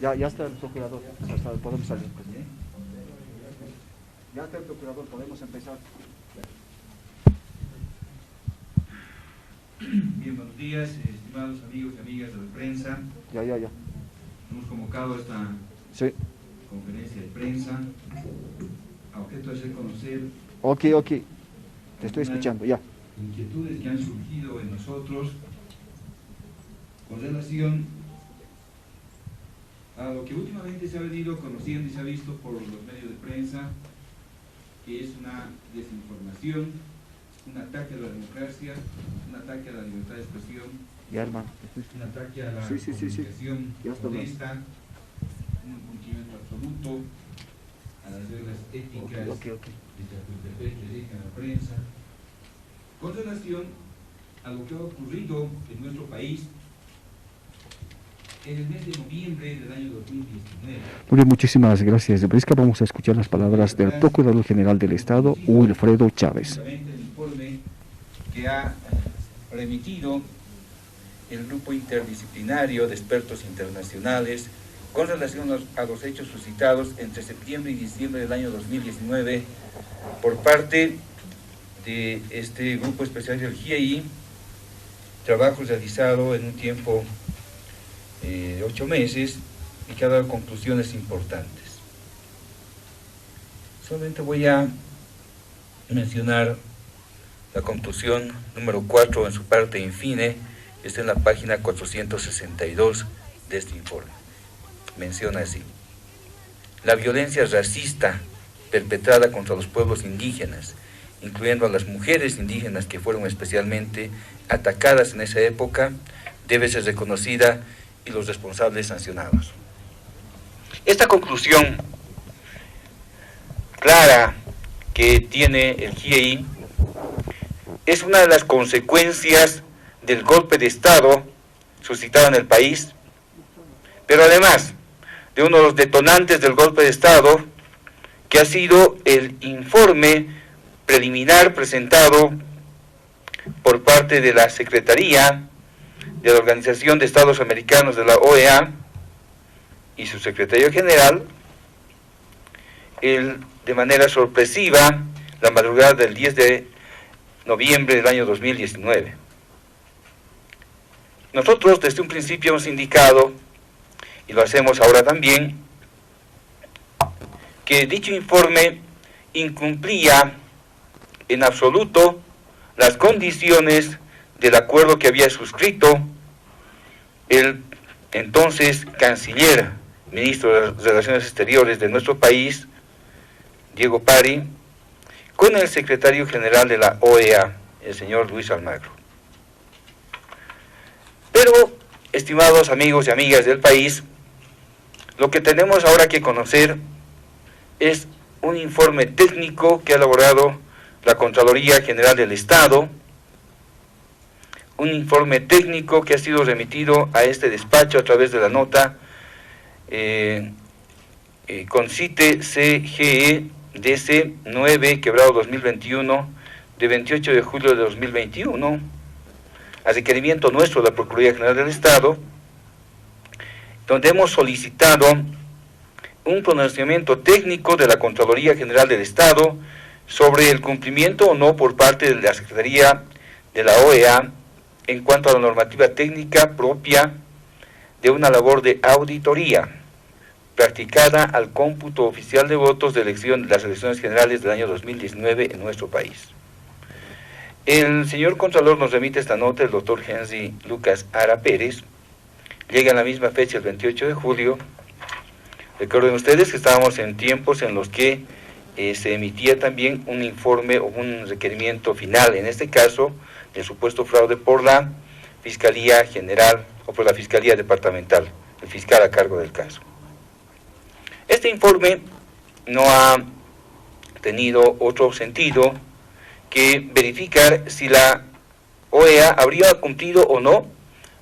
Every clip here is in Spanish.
Ya está el procurador, podemos salir. Pues. Ya está el procurador, podemos empezar. Bien, buenos días, estimados amigos y amigas de la prensa. Ya. Hemos convocado esta conferencia de prensa a objeto de hacer conocer... Ok, te estoy escuchando, ya. Inquietudes que han surgido en nosotros con relación a lo que últimamente se ha venido conociendo y se ha visto por los medios de prensa, que es una desinformación, un ataque a la democracia, un ataque a la libertad de expresión, Ya, hermano. un ataque a la Sí. comunicación Ya está, honesta, un incumplimiento absoluto a las reglas éticas Ok. de Chapultepec que dejan a la prensa, con relación a lo que ha ocurrido en nuestro país en el mes de noviembre del año 2019. Muy bien, muchísimas gracias. De Brisca vamos a escuchar las palabras del Procurador General del Estado, Wilfredo Chávez. El informe que ha remitido el grupo interdisciplinario de expertos internacionales con relación a los hechos suscitados entre septiembre y diciembre del año 2019 por parte de este grupo especial del GIEI, trabajo realizado en un tiempo de 8 meses y que ha dado conclusiones importantes. Solamente voy a mencionar la conclusión número 4 en su parte infine, que está en la página 462 de este informe. Menciona así: la violencia racista perpetrada contra los pueblos indígenas, incluyendo a las mujeres indígenas que fueron especialmente atacadas en esa época, debe ser reconocida y los responsables sancionados. Esta conclusión clara que tiene el GIEI es una de las consecuencias del golpe de Estado suscitado en el país, pero además de uno de los detonantes del golpe de Estado, que ha sido el informe preliminar presentado por parte de la Secretaría de la Organización de Estados Americanos de la OEA y su secretario general, de manera sorpresiva, la madrugada del 10 de noviembre del año 2019. Nosotros desde un principio hemos indicado, y lo hacemos ahora también, que dicho informe incumplía en absoluto las condiciones del acuerdo que había suscrito el entonces canciller, ministro de las Relaciones Exteriores de nuestro país, Diego Pari, con el secretario general de la OEA, el señor Luis Almagro. Pero, estimados amigos y amigas del país, lo que tenemos ahora que conocer es un informe técnico que ha elaborado la Contraloría General del Estado, un informe técnico que ha sido remitido a este despacho a través de la nota Concite CGE DC 9/2021 de 28 de julio de 2021, a requerimiento nuestro de la Procuraduría General del Estado, donde hemos solicitado un pronunciamiento técnico de la Contraloría General del Estado sobre el cumplimiento o no por parte de la Secretaría de la OEA en cuanto a la normativa técnica propia de una labor de auditoría practicada al cómputo oficial de votos de las elecciones generales del año 2019 en nuestro país. El señor Contralor nos remite esta nota, el doctor Henry Lucas Ara Pérez, llega en la misma fecha, el 28 de julio. Recuerden ustedes que estábamos en tiempos en los que se emitía también un informe o un requerimiento final, en este caso, el supuesto fraude por la Fiscalía General o por la Fiscalía Departamental, el fiscal a cargo del caso. Este informe no ha tenido otro sentido que verificar si la OEA habría cumplido o no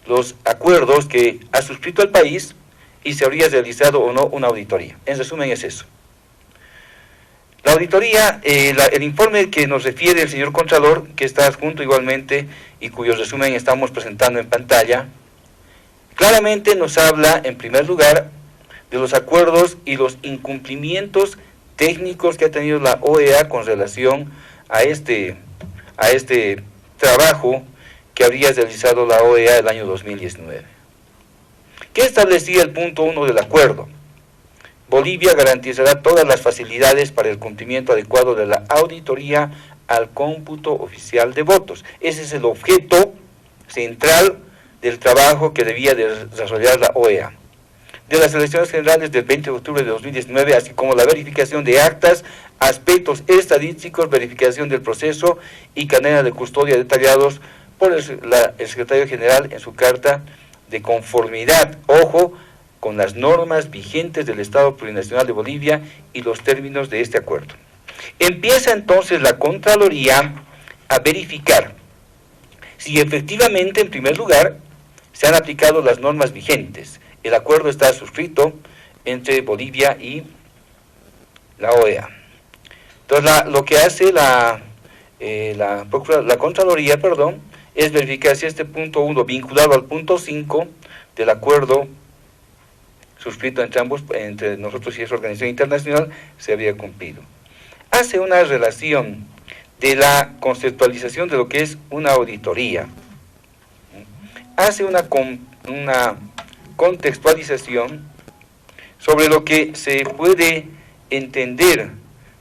los acuerdos que ha suscrito el país y se habría realizado o no una auditoría. En resumen es eso. La auditoría, el informe que nos refiere el señor Contralor, que está adjunto igualmente y cuyo resumen estamos presentando en pantalla, claramente nos habla, en primer lugar, de los acuerdos y los incumplimientos técnicos que ha tenido la OEA con relación a este trabajo que habría realizado la OEA el año 2019. ¿Qué establecía el punto 1 del acuerdo? Bolivia garantizará todas las facilidades para el cumplimiento adecuado de la auditoría al cómputo oficial de votos. Ese es el objeto central del trabajo que debía desarrollar la OEA. De las elecciones generales del 20 de octubre de 2019, así como la verificación de actas, aspectos estadísticos, verificación del proceso y cadena de custodia detallados por el secretario general en su carta de conformidad, ojo, con las normas vigentes del Estado Plurinacional de Bolivia y los términos de este acuerdo. Empieza entonces la Contraloría a verificar si efectivamente, en primer lugar, se han aplicado las normas vigentes. El acuerdo está suscrito entre Bolivia y la OEA. Entonces, lo que hace la Contraloría, es verificar si este punto 1, vinculado al punto 5 del acuerdo suscrito entre nosotros y esa organización internacional, se había cumplido. Hace una relación de la conceptualización de lo que es una auditoría. Hace una contextualización sobre lo que se puede entender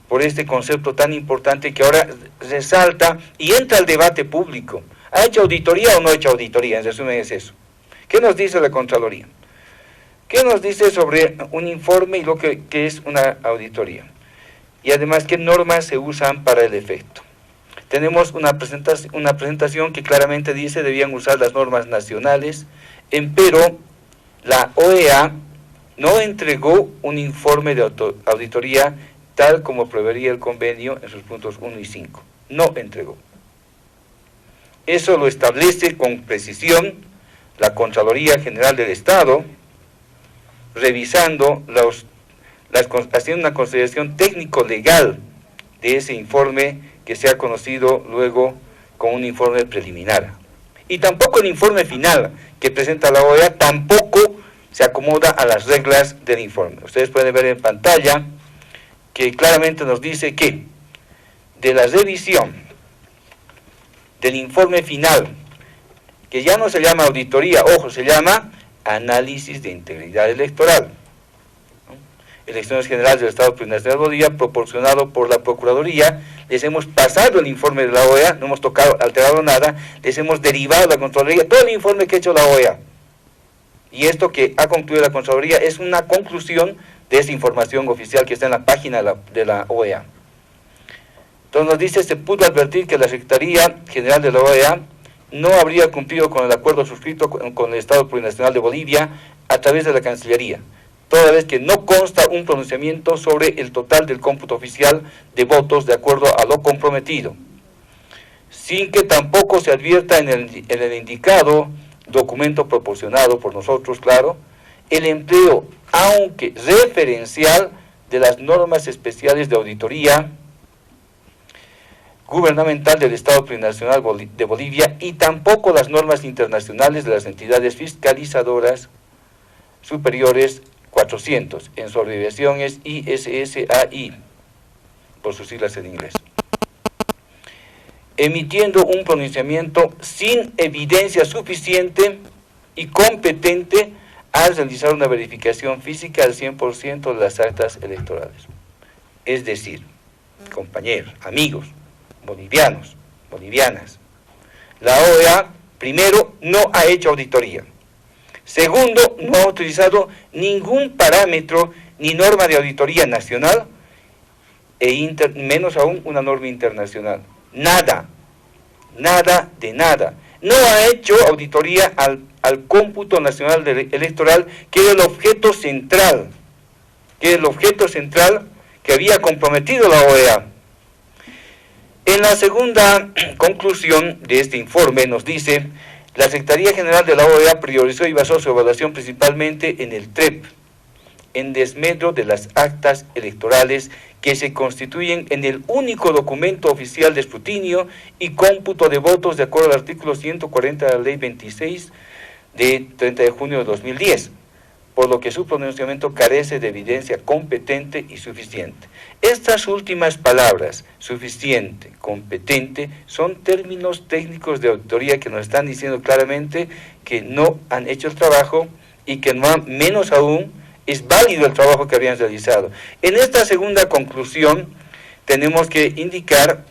por este concepto tan importante que ahora resalta y entra al debate público. ¿Ha hecho auditoría o no ha hecho auditoría? En resumen es eso. ¿Qué nos dice la Contraloría? ¿Qué nos dice sobre un informe y lo que es una auditoría? Y además, ¿qué normas se usan para el efecto? Tenemos una presentación que claramente dice debían usar las normas nacionales, pero la OEA no entregó un informe de auditoría tal como preveía el convenio en sus puntos 1 y 5. No entregó. Eso lo establece con precisión la Contraloría General del Estado, revisando, haciendo una consideración técnico-legal de ese informe que se ha conocido luego como un informe preliminar. Y tampoco el informe final que presenta la OEA tampoco se acomoda a las reglas del informe. Ustedes pueden ver en pantalla que claramente nos dice que de la revisión del informe final, que ya no se llama auditoría, ojo, se llama análisis de integridad electoral. Elecciones Generales del Estado Plurinacional de Bolivia, proporcionado por la Procuraduría. Les hemos pasado el informe de la OEA, no hemos alterado nada, les hemos derivado a la Contraloría todo el informe que ha hecho la OEA. Y esto que ha concluido la Contraloría es una conclusión de esa información oficial que está en la página de la OEA. Entonces nos dice, se pudo advertir que la Secretaría General de la OEA no habría cumplido con el acuerdo suscrito con el Estado Plurinacional de Bolivia a través de la Cancillería, toda vez que no consta un pronunciamiento sobre el total del cómputo oficial de votos de acuerdo a lo comprometido, sin que tampoco se advierta en el indicado documento proporcionado por nosotros, claro, el empleo, aunque referencial, de las normas especiales de auditoría gubernamental del Estado Plurinacional de Bolivia y tampoco las normas internacionales de las entidades fiscalizadoras superiores 400, en su abreviación es ISSAI, por sus siglas en inglés, emitiendo un pronunciamiento sin evidencia suficiente y competente al realizar una verificación física al 100% de las actas electorales. Es decir, compañeros, amigos, bolivianos, bolivianas, la OEA, primero, no ha hecho auditoría. Segundo, no ha utilizado ningún parámetro ni norma de auditoría nacional, menos aún una norma internacional. Nada, nada de nada. No ha hecho auditoría al cómputo nacional electoral, que era el objeto central, que había comprometido la OEA. En la segunda conclusión de este informe nos dice, la Secretaría General de la OEA priorizó y basó su evaluación principalmente en el TREP, en desmedro de las actas electorales que se constituyen en el único documento oficial de escrutinio y cómputo de votos de acuerdo al artículo 140 de la Ley 26 de 30 de junio de 2010. por lo que su pronunciamiento carece de evidencia competente y suficiente. Estas últimas palabras, suficiente, competente, son términos técnicos de auditoría que nos están diciendo claramente que no han hecho el trabajo y que no han, menos aún es válido el trabajo que habían realizado. En esta segunda conclusión tenemos que indicar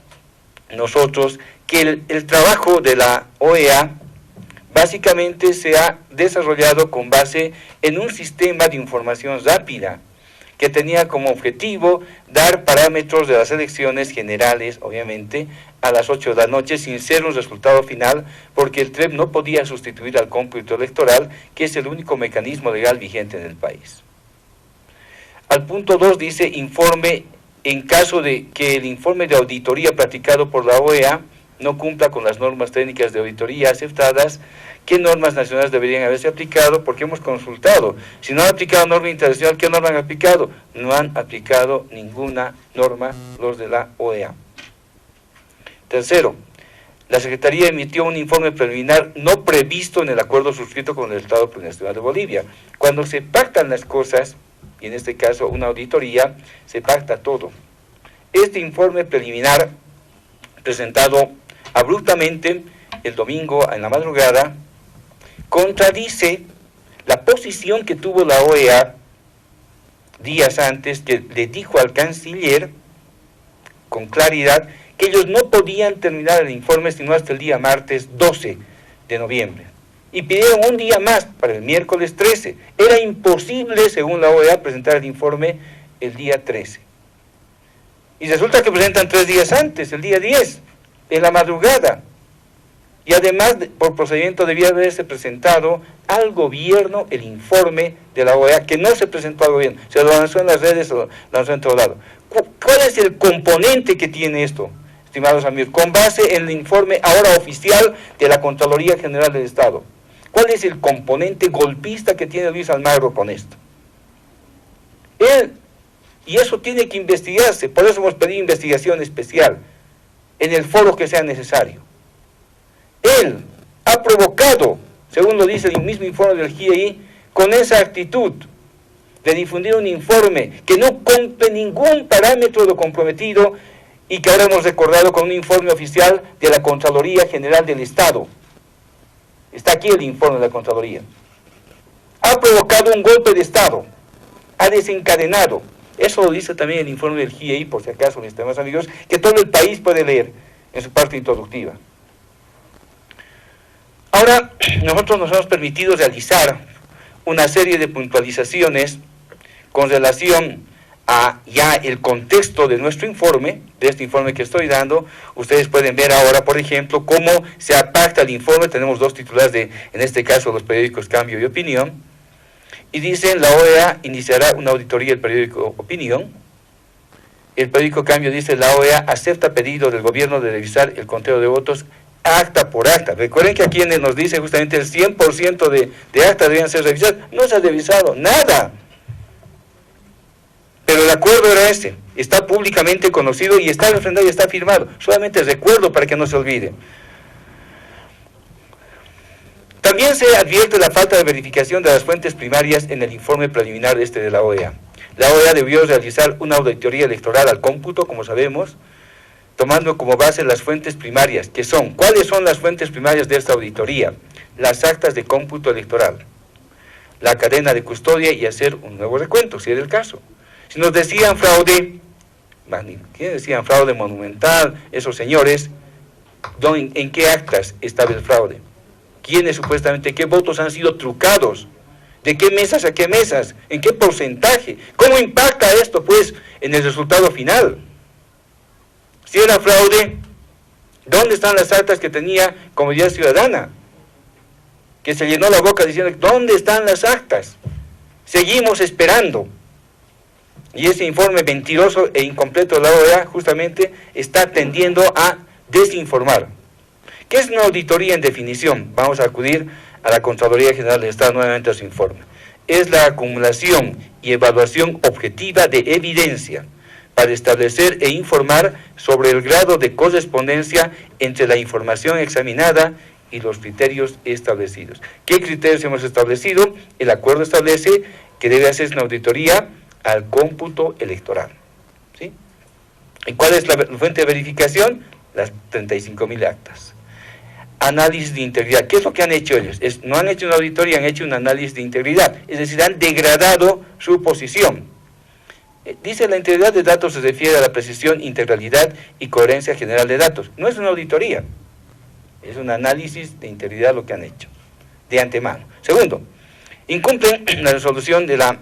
nosotros que el trabajo de la OEA básicamente se ha desarrollado con base en un sistema de información rápida que tenía como objetivo dar parámetros de las elecciones generales, obviamente, a las 8 de la noche, sin ser un resultado final, porque el TREP no podía sustituir al cómputo electoral, que es el único mecanismo legal vigente en el país. Al punto 2 dice, informe, en caso de que el informe de auditoría practicado por la OEA no cumpla con las normas técnicas de auditoría aceptadas, ¿qué normas nacionales deberían haberse aplicado? Porque hemos consultado. Si no han aplicado norma internacional, ¿qué norma han aplicado? No han aplicado ninguna norma los de la OEA. Tercero, la Secretaría emitió un informe preliminar no previsto en el acuerdo suscrito con el Estado Plurinacional de Bolivia. Cuando se pactan las cosas, y en este caso una auditoría, se pacta todo. Este informe preliminar, presentado abruptamente el domingo en la madrugada, contradice la posición que tuvo la OEA días antes, que le dijo al canciller con claridad que ellos no podían terminar el informe sino hasta el día martes 12 de noviembre. Y pidieron un día más para el miércoles 13. Era imposible, según la OEA, presentar el informe el día 13. Y resulta que presentan 3 días antes, el día 10, en la madrugada. Y además, por procedimiento debía haberse presentado al gobierno el informe de la OEA, que no se presentó al gobierno, se lo lanzó en las redes, lo lanzó en todo lado. ¿Cuál es el componente que tiene esto, estimados amigos? Con base en el informe ahora oficial de la Contraloría General del Estado. ¿Cuál es el componente golpista que tiene Luis Almagro con esto? Y eso tiene que investigarse, por eso hemos pedido investigación especial, en el foro que sea necesario. Él ha provocado, según lo dice el mismo informe del GIEI, con esa actitud de difundir un informe que no cumple ningún parámetro de lo comprometido y que ahora hemos recordado con un informe oficial de la Contraloría General del Estado. Está aquí el informe de la Contraloría. Ha provocado un golpe de Estado, ha desencadenado. Eso lo dice también el informe del GIEI, por si acaso, mis estimados amigos, que todo el país puede leer en su parte introductiva. Ahora, nosotros nos hemos permitido realizar una serie de puntualizaciones con relación a ya el contexto de nuestro informe, de este informe que estoy dando. Ustedes pueden ver ahora, por ejemplo, cómo se pacta el informe. Tenemos 2 titulares en este caso, los periódicos Cambio y Opinión. Y dicen, la OEA iniciará una auditoría del periódico Opinión. El periódico Cambio dice, la OEA acepta pedido del gobierno de revisar el conteo de votos acta por acta. Recuerden que aquí nos dice justamente el 100% de actas deben ser revisadas. No se ha revisado nada. Pero el acuerdo era ese. Está públicamente conocido y está refrendado y está firmado. Solamente recuerdo para que no se olvide. También se advierte la falta de verificación de las fuentes primarias en el informe preliminar de la OEA. La OEA debió realizar una auditoría electoral al cómputo, como sabemos, tomando como base las fuentes primarias, que son, ¿cuáles son las fuentes primarias de esta auditoría? Las actas de cómputo electoral, la cadena de custodia y hacer un nuevo recuento, si era el caso. Si nos decían fraude, ¿qué decían? Fraude monumental, esos señores, ¿en qué actas estaba el fraude? ¿Quiénes supuestamente, qué votos han sido trucados? ¿De qué mesas a qué mesas? ¿En qué porcentaje? ¿Cómo impacta esto, pues, en el resultado final? Si era fraude, ¿dónde están las actas que tenía Comunidad Ciudadana? Que se llenó la boca diciendo, ¿dónde están las actas? Seguimos esperando. Y ese informe mentiroso e incompleto de la OEA justamente está tendiendo a desinformar. ¿Qué es una auditoría en definición? Vamos a acudir a la Contraloría General del Estado nuevamente a su informe. Es la acumulación y evaluación objetiva de evidencia para establecer e informar sobre el grado de correspondencia entre la información examinada y los criterios establecidos. ¿Qué criterios hemos establecido? El acuerdo establece que debe hacerse una auditoría al cómputo electoral. ¿Sí? ¿Y cuál es la fuente de verificación? Las 35.000 actas. Análisis de integridad. ¿Qué es lo que han hecho ellos? No han hecho una auditoría, han hecho un análisis de integridad. Es decir, han degradado su posición. Dice, la integridad de datos se refiere a la precisión, integralidad y coherencia general de datos. No es una auditoría, es un análisis de integridad lo que han hecho, de antemano. Segundo, incumplen la resolución de la...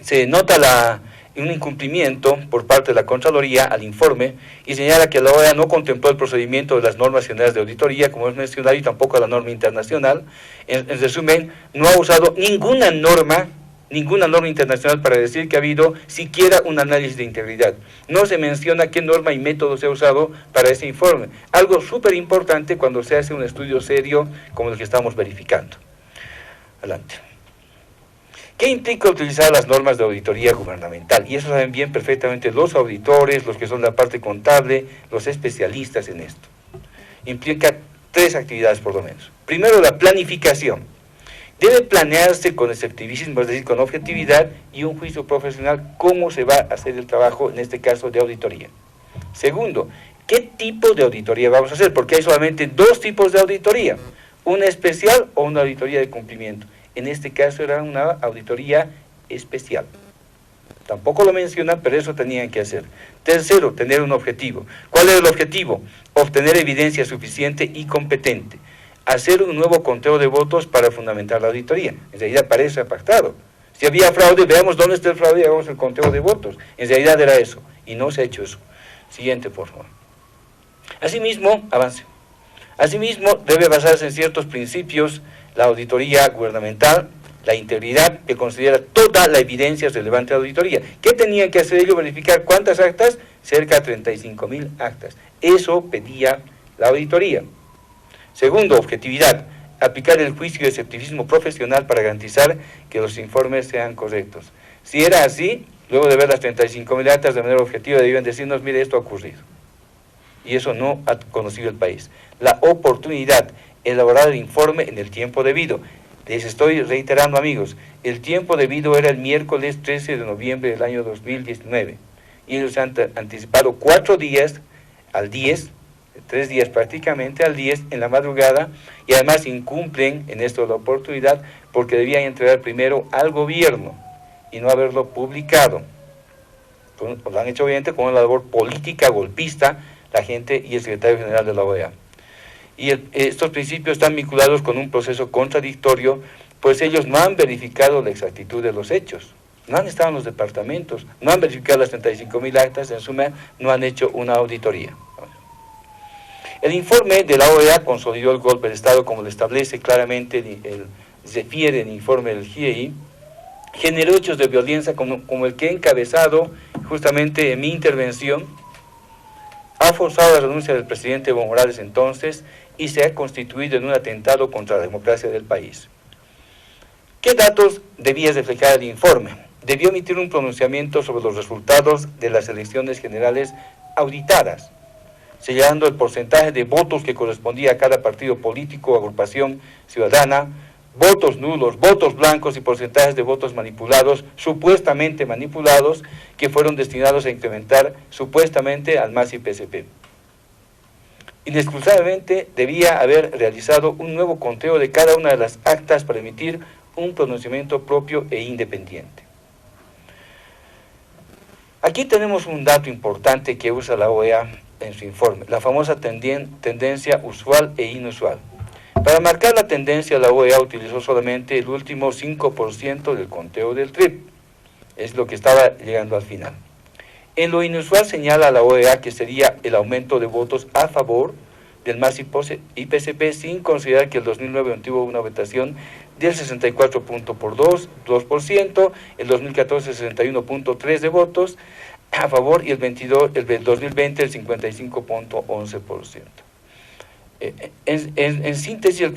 Se nota un incumplimiento por parte de la Contraloría al informe y señala que la OEA no contempló el procedimiento de las normas generales de auditoría, como es mencionado, y tampoco la norma internacional. En resumen, no ha usado ninguna norma internacional para decir que ha habido siquiera un análisis de integridad. No se menciona qué norma y método se ha usado para ese informe. Algo súper importante cuando se hace un estudio serio como el que estamos verificando. Adelante. ¿Qué implica utilizar las normas de auditoría gubernamental? Y eso saben bien perfectamente los auditores, los que son la parte contable, los especialistas en esto. Implica 3 actividades por lo menos. Primero, la planificación. Debe planearse con escepticismo, es decir, con objetividad y un juicio profesional cómo se va a hacer el trabajo, en este caso de auditoría. Segundo, ¿qué tipo de auditoría vamos a hacer? Porque hay solamente 2 tipos de auditoría, una especial o una auditoría de cumplimiento. En este caso era una auditoría especial. Tampoco lo mencionan, pero eso tenían que hacer. Tercero, tener un objetivo. ¿Cuál es el objetivo? Obtener evidencia suficiente y competente. Hacer un nuevo conteo de votos para fundamentar la auditoría. En realidad parece pactado. Si había fraude, veamos dónde está el fraude y hagamos el conteo de votos. En realidad era eso, y no se ha hecho eso. Siguiente, por favor. Asimismo, avance. Asimismo, debe basarse en ciertos principios la auditoría gubernamental, la integridad, que considera toda la evidencia relevante de la auditoría. ¿Qué tenían que hacer ellos? Verificar cuántas actas, cerca de 35.000 actas. Eso pedía la auditoría. Segundo, objetividad, aplicar el juicio de escepticismo profesional para garantizar que los informes sean correctos. Si era así, luego de ver las 35.000 actas de manera objetiva, debían decirnos, mire, esto ha ocurrido. Y eso no ha conocido el país. La oportunidad, elaborar el informe en el tiempo debido. Les estoy reiterando, amigos, el tiempo debido era el miércoles 13 de noviembre del año 2019. Y ellos han anticipado 4 días al 10, 3 días prácticamente al 10 en la madrugada, y además incumplen en esto la oportunidad porque debían entregar primero al gobierno y no haberlo publicado. Pues lo han hecho obviamente con una labor política golpista la gente y el secretario general de la OEA. Y estos principios están vinculados con un proceso contradictorio, pues ellos no han verificado la exactitud de los hechos, no han estado en los departamentos, no han verificado las 35.000 actas, en suma, no han hecho una auditoría. El informe de la OEA consolidó el golpe de Estado, como lo establece claramente, refiere el informe del GIEI, generó hechos de violencia como el que he encabezado justamente en mi intervención, ha forzado la renuncia del presidente Evo Morales entonces y se ha constituido en un atentado contra la democracia del país. ¿Qué datos debía reflejar el informe? Debió emitir un pronunciamiento sobre los resultados de las elecciones generales auditadas, señalando el porcentaje de votos que correspondía a cada partido político o agrupación ciudadana, votos nulos, votos blancos y porcentajes de votos manipulados, supuestamente manipulados, que fueron destinados a incrementar supuestamente al MAS y PSP. Inexcusablemente debía haber realizado un nuevo conteo de cada una de las actas para emitir un pronunciamiento propio e independiente. Aquí tenemos un dato importante que usa la OEA en su informe, la famosa tendencia usual e inusual. Para marcar la tendencia, la OEA utilizó solamente el último 5% del conteo del TRIP, es lo que estaba llegando al final. En lo inusual señala la OEA que sería el aumento de votos a favor del MAS y PSP, sin considerar que el 2009 tuvo una votación del 64.2%, el 2014 61.3% de votos a favor y el 2020 el 55.11%. En síntesis, el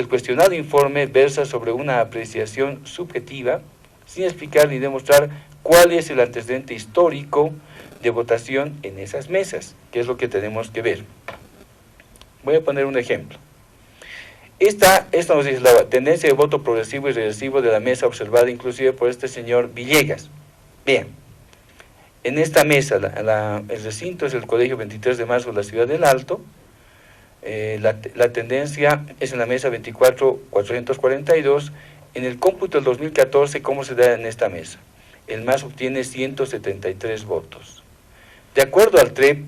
cuestionado informe versa sobre una apreciación subjetiva, sin explicar ni demostrar cuál es el antecedente histórico de votación en esas mesas, que es lo que tenemos que ver. Voy a poner un ejemplo. Esta nos dice la tendencia de voto progresivo y regresivo de la mesa observada inclusive por este señor Villegas. Bien, en esta mesa, el recinto es el Colegio 23 de Marzo de la Ciudad del Alto. La tendencia es en la mesa 24442. En el cómputo del 2014, ¿cómo se da en esta mesa? El MAS obtiene 173 votos. De acuerdo al TREP,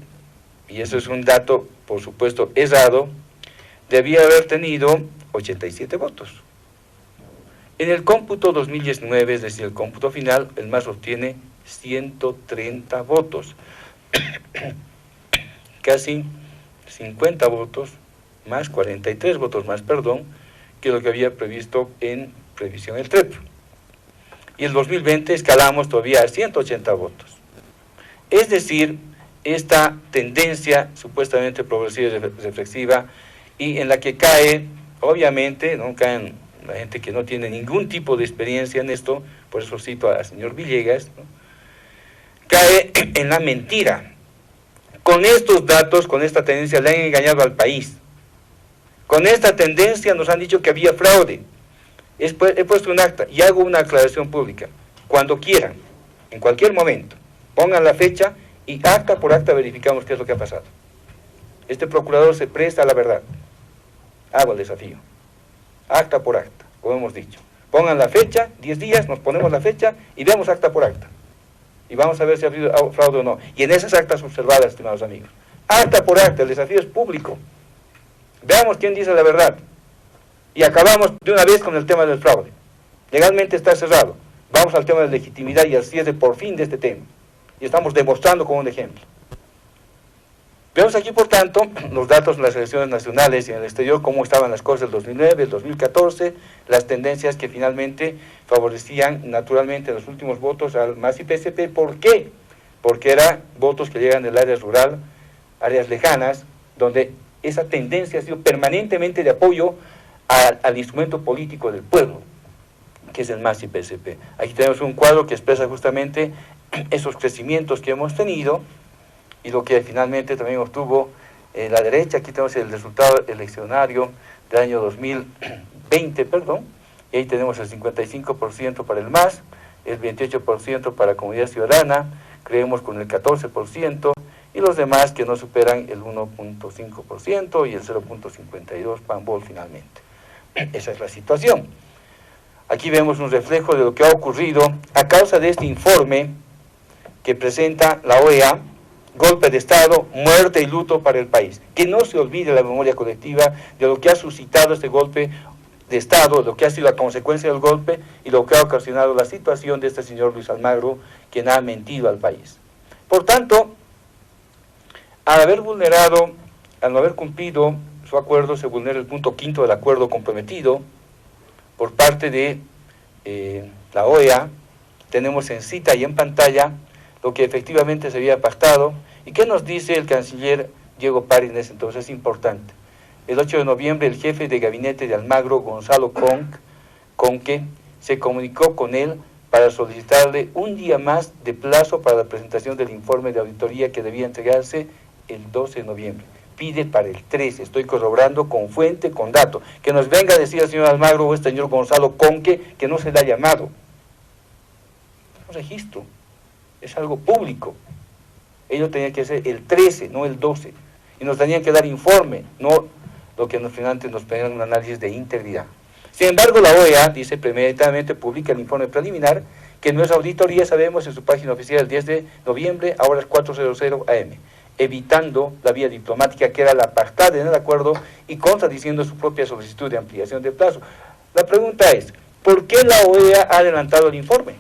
y eso es un dato, por supuesto, errado, debía haber tenido 87 votos. En el cómputo 2019, es decir, el cómputo final, el MAS obtiene 130 votos. Casi 50 votos más, 43 votos más, perdón, que lo que había previsto en previsión el TREP. Y el 2020 escalamos todavía a 180 votos. Es decir, esta tendencia supuestamente progresiva y reflexiva, y en la que cae, obviamente, no caen la gente que no tiene ningún tipo de experiencia en esto, por eso cito al señor Villegas, ¿no? Cae en la mentira. Con estos datos, con esta tendencia, le han engañado al país. Con esta tendencia nos han dicho que había fraude. He puesto un acta y hago una aclaración pública. Cuando quieran, en cualquier momento, pongan la fecha y acta por acta verificamos qué es lo que ha pasado. Este procurador se presta a la verdad. Hago el desafío. Acta por acta, como hemos dicho. Pongan la fecha, 10 días, nos ponemos la fecha y vemos acta por acta. Y vamos a ver si ha habido fraude o no. Y en esas actas observadas, estimados amigos. Acta por acta, el desafío es público. Veamos quién dice la verdad. Y acabamos de una vez con el tema del fraude. Legalmente está cerrado. Vamos al tema de legitimidad y al cierre por fin de este tema. Y estamos demostrando con un ejemplo. Vemos aquí, por tanto, los datos de las elecciones nacionales y en el exterior, cómo estaban las cosas del 2009, el 2014, las tendencias que finalmente favorecían naturalmente los últimos votos al MAS y PSP. ¿Por qué? Porque eran votos que llegan del área rural, áreas lejanas, donde esa tendencia ha sido permanentemente de apoyo al instrumento político del pueblo, que es el MAS y PSP. Aquí tenemos un cuadro que expresa justamente esos crecimientos que hemos tenido y lo que finalmente también obtuvo la derecha. Aquí tenemos el resultado eleccionario del año 2020, y ahí tenemos el 55% para el MAS, el 28% para la Comunidad Ciudadana, creemos con el 14%, y los demás que no superan el 1.5% y el 0.52% PANBOL finalmente. Esa es la situación. Aquí vemos un reflejo de lo que ha ocurrido a causa de este informe que presenta la OEA, golpe de Estado, muerte y luto para el país. Que no se olvide la memoria colectiva de lo que ha suscitado este golpe de Estado, lo que ha sido la consecuencia del golpe y lo que ha ocasionado la situación de este señor Luis Almagro, quien ha mentido al país. Por tanto, al no haber cumplido su acuerdo, se vulnera el punto 5 del acuerdo comprometido por parte de la OEA. Tenemos en cita y en pantalla lo que efectivamente se había pactado. ¿Y qué nos dice el canciller Diego Pari en ese entonces? Es importante. El 8 de noviembre, el jefe de gabinete de Almagro, Gonzalo Conque, se comunicó con él para solicitarle un día más de plazo para la presentación del informe de auditoría que debía entregarse el 12 de noviembre. Pide para el 13, estoy corroborando con fuente, con dato. Que nos venga a decir el señor Almagro o el señor Gonzalo Conque que no se le ha llamado. Un registro, es algo público. Ellos tenían que hacer el 13, no el 12. Y nos tenían que dar informe, no lo que finalmente nos pedían un análisis de integridad. Sin embargo, la OEA dice premeditadamente, publica el informe preliminar, que nuestra auditoría, sabemos, en su página oficial el 10 de noviembre, a horas 4:00 am, evitando la vía diplomática que era la pactada en el acuerdo y contradiciendo su propia solicitud de ampliación de plazo. La pregunta es, ¿por qué la OEA ha adelantado el informe?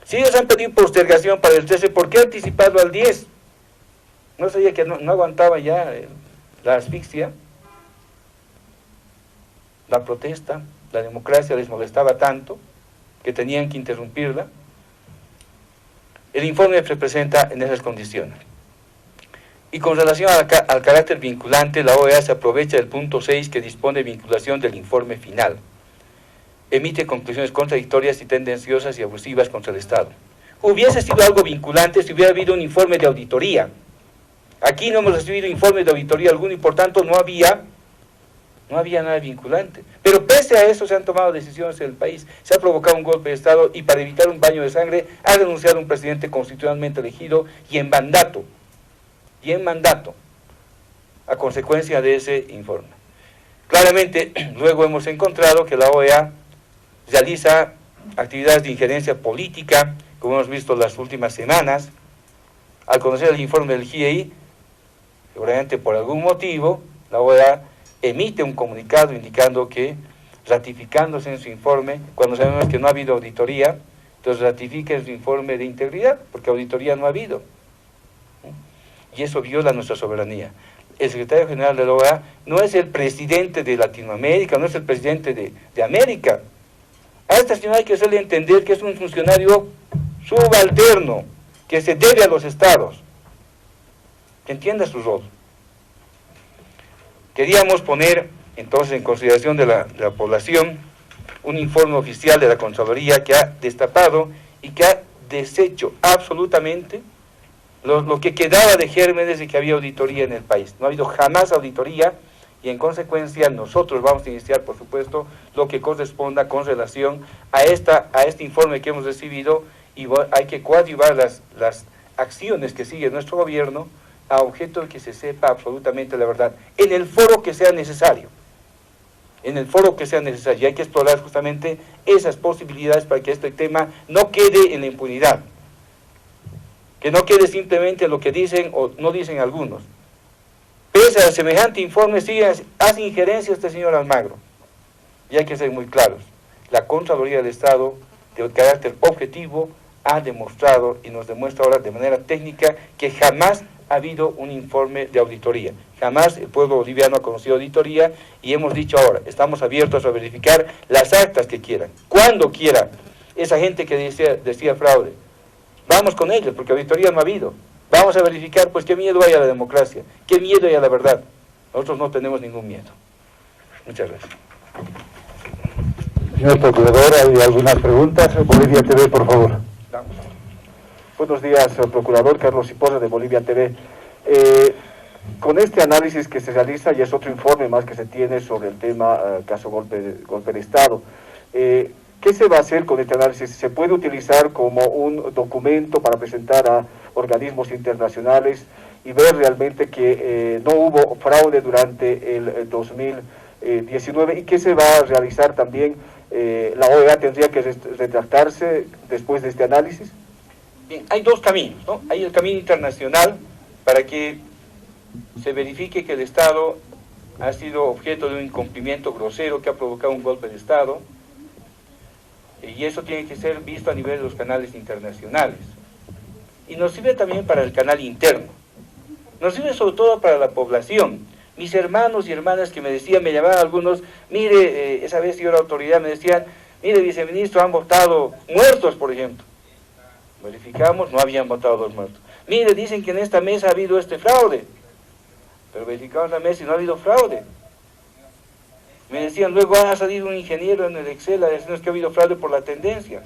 Si ellos han pedido postergación para el 13, ¿por qué anticiparlo al 10? ¿No sabía que no aguantaba ya la asfixia? La protesta, la democracia les molestaba tanto que tenían que interrumpirla. El informe se presenta en esas condiciones. Y con relación al carácter vinculante, la OEA se aprovecha del punto 6 que dispone de vinculación del informe final. Emite conclusiones contradictorias y tendenciosas y abusivas contra el Estado. Hubiese sido algo vinculante si hubiera habido un informe de auditoría. Aquí no hemos recibido informe de auditoría alguno y por tanto no había No había nada vinculante. Pero pese a eso se han tomado decisiones en el país, se ha provocado un golpe de Estado y para evitar un baño de sangre ha renunciado un presidente constitucionalmente elegido y en mandato, a consecuencia de ese informe. Claramente, luego hemos encontrado que la OEA realiza actividades de injerencia política, como hemos visto las últimas semanas. Al conocer el informe del GIEI, seguramente por algún motivo, la OEA emite un comunicado indicando que, ratificándose en su informe, cuando sabemos que no ha habido auditoría, entonces ratifica en su informe de integridad, porque auditoría no ha habido. Y eso viola nuestra soberanía. El secretario general de la OEA no es el presidente de Latinoamérica, no es el presidente de América. A esta señora hay que hacerle entender que es un funcionario subalterno, que se debe a los estados, que entienda su rol. Queríamos poner entonces en consideración de la población un informe oficial de la Contraloría que ha destapado y que ha deshecho absolutamente lo que quedaba de gérmenes de que había auditoría en el país. No ha habido jamás auditoría y en consecuencia nosotros vamos a iniciar, por supuesto, lo que corresponda con relación a este informe que hemos recibido y hay que coadyuvar las acciones que sigue nuestro gobierno a objeto de que se sepa absolutamente la verdad, en el foro que sea necesario. En el foro que sea necesario. Y hay que explorar justamente esas posibilidades para que este tema no quede en la impunidad. Que no quede simplemente lo que dicen o no dicen algunos. Pese a semejante informe, hace injerencia este señor Almagro. Y hay que ser muy claros. La Contraloría del Estado, de carácter objetivo, ha demostrado y nos demuestra ahora de manera técnica que jamás ha habido un informe de auditoría. Jamás el pueblo boliviano ha conocido auditoría y hemos dicho ahora, estamos abiertos a verificar las actas que quieran, cuando quieran. Esa gente que decía fraude, vamos con ellos, porque auditoría no ha habido. Vamos a verificar, pues, qué miedo hay a la democracia, qué miedo hay a la verdad. Nosotros no tenemos ningún miedo. Muchas gracias. Señor Procurador, ¿hay algunas preguntas? Bolivia TV, por favor. Buenos días, Procurador Carlos Cipolla de Bolivia TV. Con este análisis que se realiza, y es otro informe más que se tiene sobre el tema caso golpe de Estado, ¿qué se va a hacer con este análisis? ¿Se puede utilizar como un documento para presentar a organismos internacionales y ver realmente que no hubo fraude durante el 2019? ¿Y qué se va a realizar también? ¿La OEA tendría que retractarse después de este análisis? Bien, hay dos caminos, ¿no? Hay el camino internacional para que se verifique que el Estado ha sido objeto de un incumplimiento grosero que ha provocado un golpe de Estado, y eso tiene que ser visto a nivel de los canales internacionales. Y nos sirve también para el canal interno. Nos sirve sobre todo para la población. Mis hermanos y hermanas que me decían, me llamaban algunos, mire, esa vez yo era autoridad, me decían, mire, viceministro, han votado muertos, por ejemplo. Verificamos, no habían votado los muertos. Mire, dicen que en esta mesa ha habido este fraude. Pero verificamos la mesa y no ha habido fraude. Me decían, luego ha salido un ingeniero en el Excel a decirnos que ha habido fraude por la tendencia.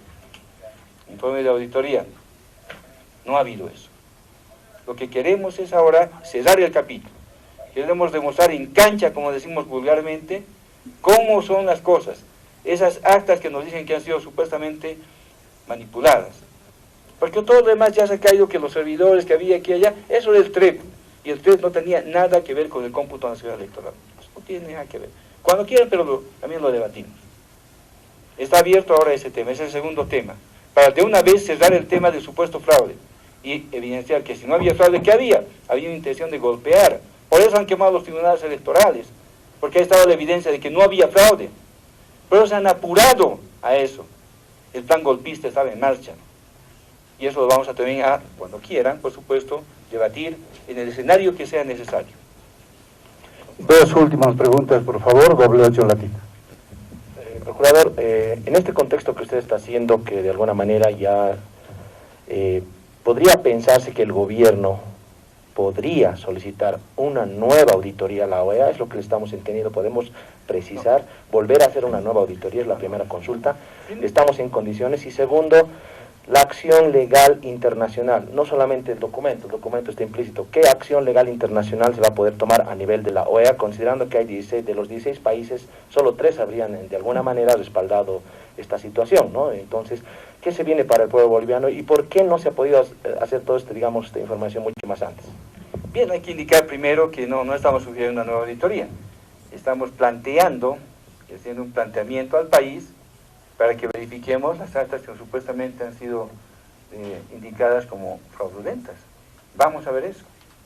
Informe de auditoría. No ha habido eso. Lo que queremos es ahora cerrar el capítulo. Queremos demostrar en cancha, como decimos vulgarmente, cómo son las cosas. Esas actas que nos dicen que han sido supuestamente manipuladas. Porque todo lo demás ya se ha caído, que los servidores que había aquí y allá, eso era el TREP. Y el TREP no tenía nada que ver con el cómputo nacional electoral. Eso no tiene nada que ver. Cuando quieran, pero también lo debatimos. Está abierto ahora ese tema, ese es el segundo tema. Para de una vez cerrar el tema del supuesto fraude. Y evidenciar que si no había fraude, ¿qué había? Había una intención de golpear. Por eso han quemado los tribunales electorales. Porque ha estado la evidencia de que no había fraude. Por eso se han apurado a eso. El plan golpista estaba en marcha. Y eso lo vamos a también cuando quieran, por supuesto, debatir en el escenario que sea necesario. Dos últimas preguntas, por favor, doble 8 latina. Procurador, en este contexto que usted está haciendo, que de alguna manera ya podría pensarse que el gobierno podría solicitar una nueva auditoría a la OEA, es lo que le estamos entendiendo, podemos precisar, volver a hacer una nueva auditoría, es la primera consulta, estamos en condiciones, y segundo, la acción legal internacional, no solamente el documento está implícito. ¿Qué acción legal internacional se va a poder tomar a nivel de la OEA, considerando que hay 16, de los 16 países, solo 3 habrían de alguna manera respaldado esta situación, ¿no? Entonces, ¿qué se viene para el pueblo boliviano y por qué no se ha podido hacer todo esto, digamos, esta información mucho más antes? Bien, hay que indicar primero que no estamos sugiriendo una nueva auditoría. Estamos planteando, haciendo un planteamiento al país para que verifiquemos las actas que supuestamente han sido indicadas como fraudulentas. Vamos a ver eso.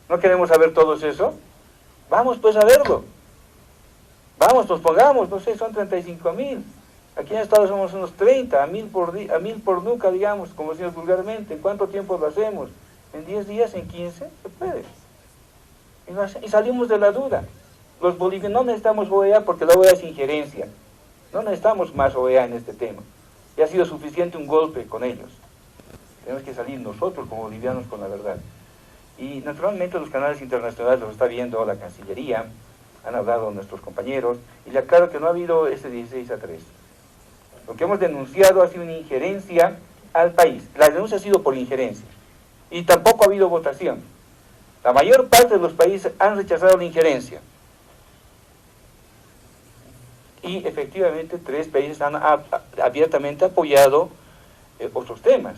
¿No queremos saber todo eso? Vamos pues a verlo. Vamos, nos pongamos, no sé, son 35.000. Aquí en el Estado somos unos 30, a 1.000 por nuca, digamos, como decimos vulgarmente. ¿En cuánto tiempo lo hacemos? ¿En 10 días? ¿En 15? Se puede. Y salimos de la duda. Los bolivianos no necesitamos OEA porque la OEA es injerencia. No necesitamos más OEA en este tema. Ya ha sido suficiente un golpe con ellos. Tenemos que salir nosotros como bolivianos con la verdad. Y naturalmente los canales internacionales los está viendo la Cancillería, han hablado nuestros compañeros, y le aclaro que no ha habido ese 16-3. Lo que hemos denunciado ha sido una injerencia al país. La denuncia ha sido por injerencia. Y tampoco ha habido votación. La mayor parte de los países han rechazado la injerencia. Y efectivamente 3 países han abiertamente apoyado otros temas.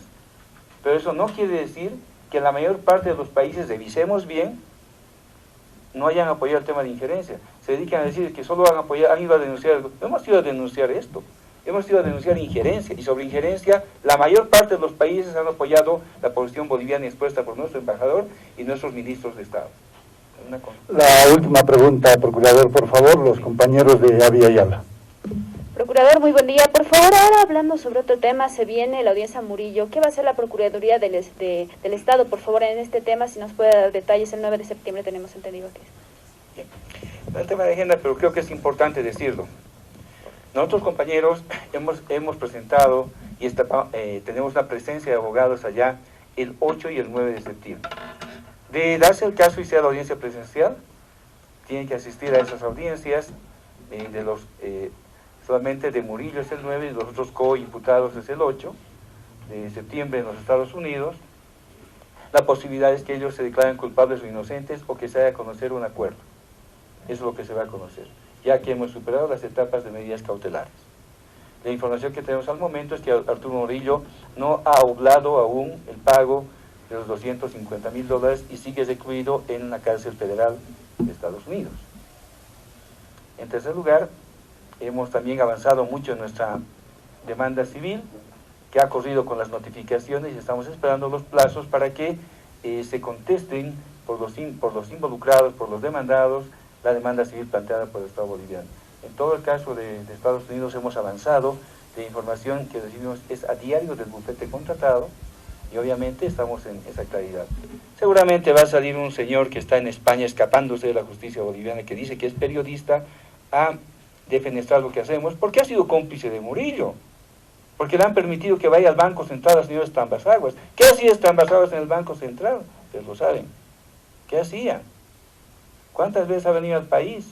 Pero eso no quiere decir que la mayor parte de los países, revisemos bien, no hayan apoyado el tema de injerencia. Se dedican a decir que solo han ido a denunciar. No hemos ido a denunciar esto. Hemos ido a denunciar injerencia. Y sobre injerencia, la mayor parte de los países han apoyado la posición boliviana expuesta por nuestro embajador y nuestros ministros de Estado. La última pregunta, procurador, por favor, los compañeros de Avi Ayala. Procurador, muy buen día. Por favor, ahora hablando sobre otro tema, se viene la audiencia Murillo. ¿Qué va a hacer la Procuraduría del Estado, por favor, en este tema? Si nos puede dar detalles, el 9 de septiembre tenemos entendido que es. Bien. No es el tema de agenda, pero creo que es importante decirlo. Nosotros, compañeros, hemos presentado y tenemos una presencia de abogados allá el 8 y el 9 de septiembre. De darse el caso y sea la audiencia presencial, tienen que asistir a esas audiencias, solamente de Murillo es el 9 y los otros co-imputados es el 8 de septiembre en los Estados Unidos. La posibilidad es que ellos se declaren culpables o inocentes o que se haga a conocer un acuerdo. Eso es lo que se va a conocer, ya que hemos superado las etapas de medidas cautelares. La información que tenemos al momento es que Arturo Murillo no ha oblado aún el pago de los $250.000 y sigue recluido en la cárcel federal de Estados Unidos. En tercer lugar, hemos también avanzado mucho en nuestra demanda civil, que ha corrido con las notificaciones y estamos esperando los plazos para que se contesten por los involucrados, por los demandados, la demanda civil planteada por el Estado boliviano. En todo el caso de Estados Unidos hemos avanzado, la información que recibimos es a diario del bufete contratado, y obviamente estamos en esa claridad. Seguramente va a salir un señor que está en España escapándose de la justicia boliviana, que dice que es periodista, a defenestrar lo que hacemos, porque ha sido cómplice de Murillo, porque le han permitido que vaya al Banco Central al señor Estambasaguas. ¿Qué hacía Estambasaguas en el Banco Central? Ustedes lo saben. ¿Qué hacía? ¿Cuántas veces ha venido al país?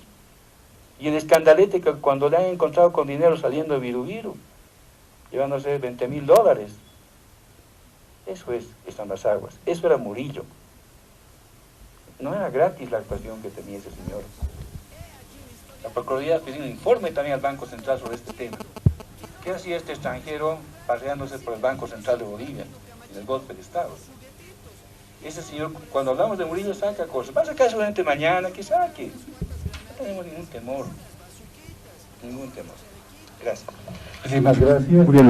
Y el escandalete que cuando le han encontrado con dinero saliendo de Virubiru, llevándose $20.000. Eso es Estambasaguas, eso era Murillo. No era gratis la actuación que tenía ese señor. La Procuraduría pidió un informe también al Banco Central sobre este tema. ¿Qué hacía este extranjero paseándose por el Banco Central de Bolivia, en el golpe de Estado? Ese señor, cuando hablamos de Murillo, saca cosas. Va a sacar solamente mañana, que saque. No tenemos ningún temor. Ningún temor. Gracias. Muchísimas gracias. Muy bien,